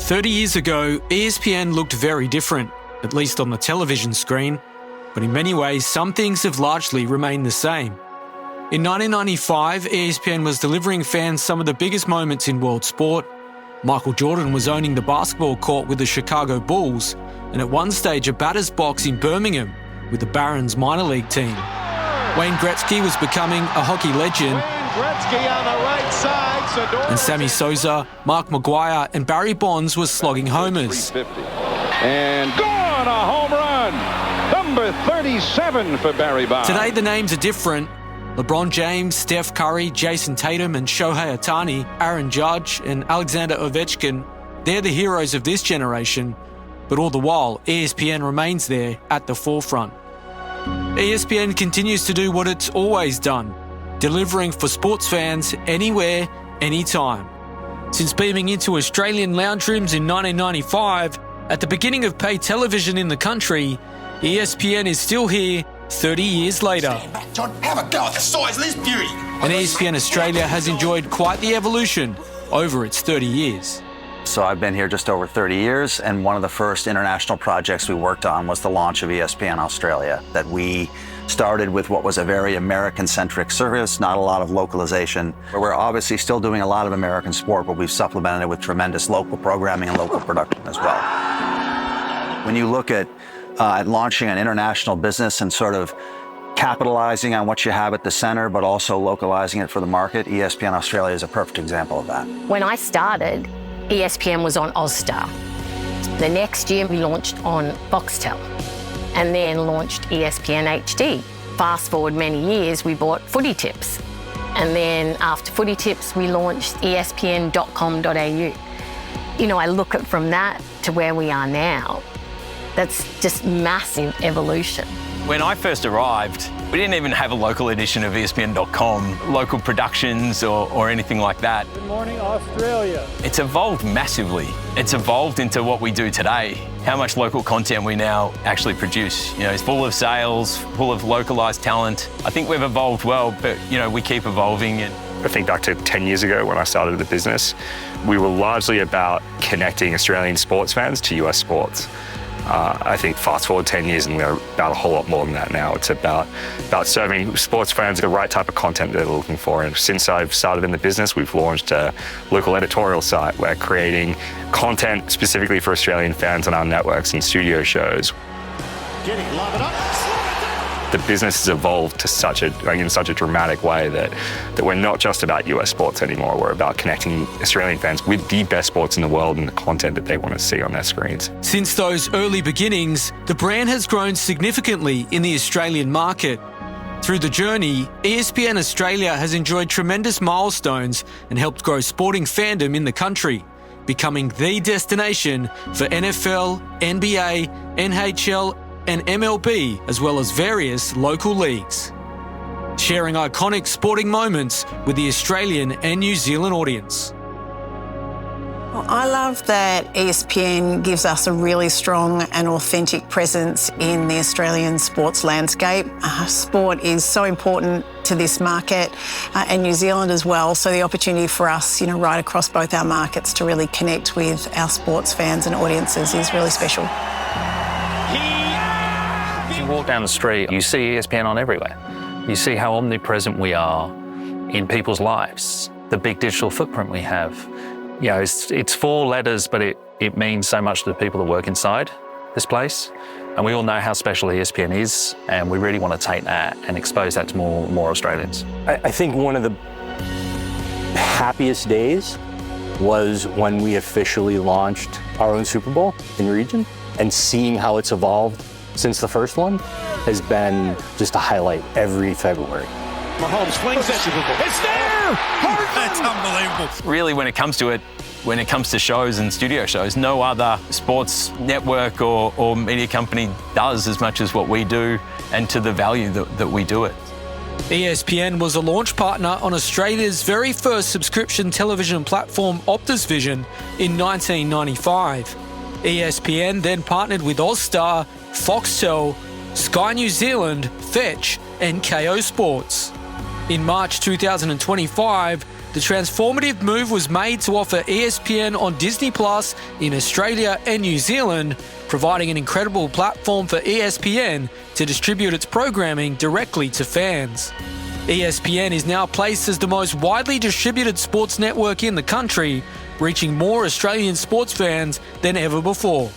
30 years ago, ESPN looked very different, at least on the television screen, but in many ways, some things have largely remained the same. In 1995, ESPN was delivering fans some of the biggest moments in world sport. Michael Jordan was owning the basketball court with the Chicago Bulls, and at one stage a batter's box in Birmingham with the Barons minor league team. Wayne Gretzky was becoming a hockey legend. Gretzky on the right side. And Sammy Sosa, Mark Maguire and Barry Bonds were slogging homers. And gone, a home run. Number 37 for Barry Bonds. Today the names are different. LeBron James, Steph Curry, Jason Tatum and Shohei Ohtani, Aaron Judge and Alexander Ovechkin, they're the heroes of this generation. But all the while, ESPN remains there at the forefront. ESPN continues to do what it's always done, delivering for sports fans anywhere, anytime. Since beaming into Australian lounge rooms in 1995, at the beginning of pay television in the country, ESPN is still here 30 years later. Stand back, John. Have a go at the size of this beauty. And ESPN Australia has enjoyed quite the evolution over its 30 years. So I've been here just over 30 years, and one of the first international projects we worked on was the launch of ESPN Australia, that we started with what was a very American-centric service, not a lot of localization. We're obviously still doing a lot of American sport, but we've supplemented it with tremendous local programming and local production as well. When you look at launching an international business and sort of capitalizing on what you have at the center, but also localizing it for the market, ESPN Australia is a perfect example of that. When I started, ESPN was on Ozstar. The next year we launched on Foxtel and then launched ESPN HD. Fast forward many years, we bought Footy Tips. And then after Footy Tips, we launched ESPN.com.au. You know, I look at from that to where we are now. That's just massive evolution. When I first arrived, we didn't even have a local edition of ESPN.com, local productions or anything like that. Good morning, Australia. It's evolved massively. It's evolved into what we do today. How much local content we now actually produce. You know, it's full of sales, full of localized talent. I think we've evolved well, but you know, we keep evolving. And I think back to 10 years ago when I started the business, we were largely about connecting Australian sports fans to US sports. I think fast forward 10 years and we're about a whole lot more than that now. It's about serving sports fans the right type of content they're looking for. And since I've started in the business, we've launched a local editorial site. We're creating content specifically for Australian fans on our networks and studio shows. The business has evolved to in such a dramatic way that we're not just about US sports anymore. We're about connecting Australian fans with the best sports in the world and the content that they want to see on their screens. Since those early beginnings, the brand has grown significantly in the Australian market. Through the journey, ESPN Australia has enjoyed tremendous milestones and helped grow sporting fandom in the country, becoming the destination for NFL, NBA, NHL, and MLB, as well as various local leagues, sharing iconic sporting moments with the Australian and New Zealand audience. Well, I love that ESPN gives us a really strong and authentic presence in the Australian sports landscape. Sport is so important to this market and New Zealand as well, so the opportunity for us, you know, right across both our markets to really connect with our sports fans and audiences is really special. You walk down the street, you see ESPN on everywhere. You see how omnipresent we are in people's lives, the big digital footprint we have. You know, it's 4 letters, but it means so much to the people that work inside this place. And we all know how special ESPN is, and we really want to take that and expose that to more Australians. I think one of the happiest days was when we officially launched our own Super Bowl in region, and seeing how it's evolved since the first one has been just a highlight every February. Mahomes flings it. It's there! That's unbelievable. really, when it comes to it, when it comes to shows and studio shows, no other sports network or media company does as much as what we do and to the value that we do it. ESPN was a launch partner on Australia's very first subscription television platform, Optus Vision, in 1995. ESPN then partnered with Ozstar, Foxtel, Sky New Zealand, Fetch, and KO Sports. In March 2025, the transformative move was made to offer ESPN on Disney Plus in Australia and New Zealand, providing an incredible platform for ESPN to distribute its programming directly to fans. ESPN is now placed as the most widely distributed sports network in the country, reaching more Australian sports fans than ever before.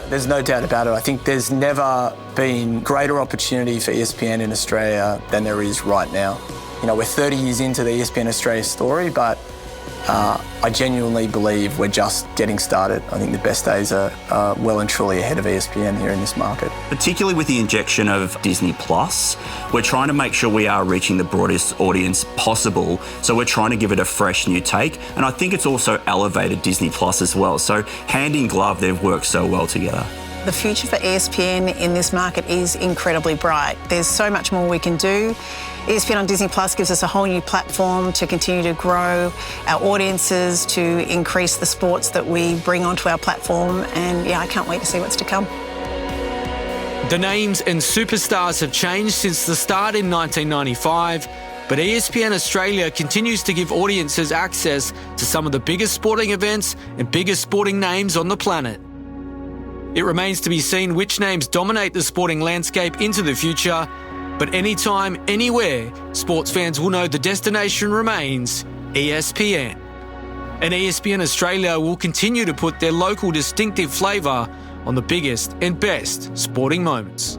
There's no doubt about it. I think there's never been greater opportunity for ESPN in Australia than there is right now. You know, we're 30 years into the ESPN Australia story, but I genuinely believe we're just getting started. I think the best days are well and truly ahead of ESPN here in this market. Particularly with the injection of Disney Plus, we're trying to make sure we are reaching the broadest audience possible. So we're trying to give it a fresh new take. And I think it's also elevated Disney Plus as well. So hand in glove, they've worked so well together. The future for ESPN in this market is incredibly bright. There's so much more we can do. ESPN on Disney Plus gives us a whole new platform to continue to grow our audiences, to increase the sports that we bring onto our platform, and I can't wait to see what's to come. The names and superstars have changed since the start in 1995, but ESPN Australia continues to give audiences access to some of the biggest sporting events and biggest sporting names on the planet. It remains to be seen which names dominate the sporting landscape into the future, but anytime, anywhere, sports fans will know the destination remains ESPN. And ESPN Australia will continue to put their local distinctive flavour on the biggest and best sporting moments.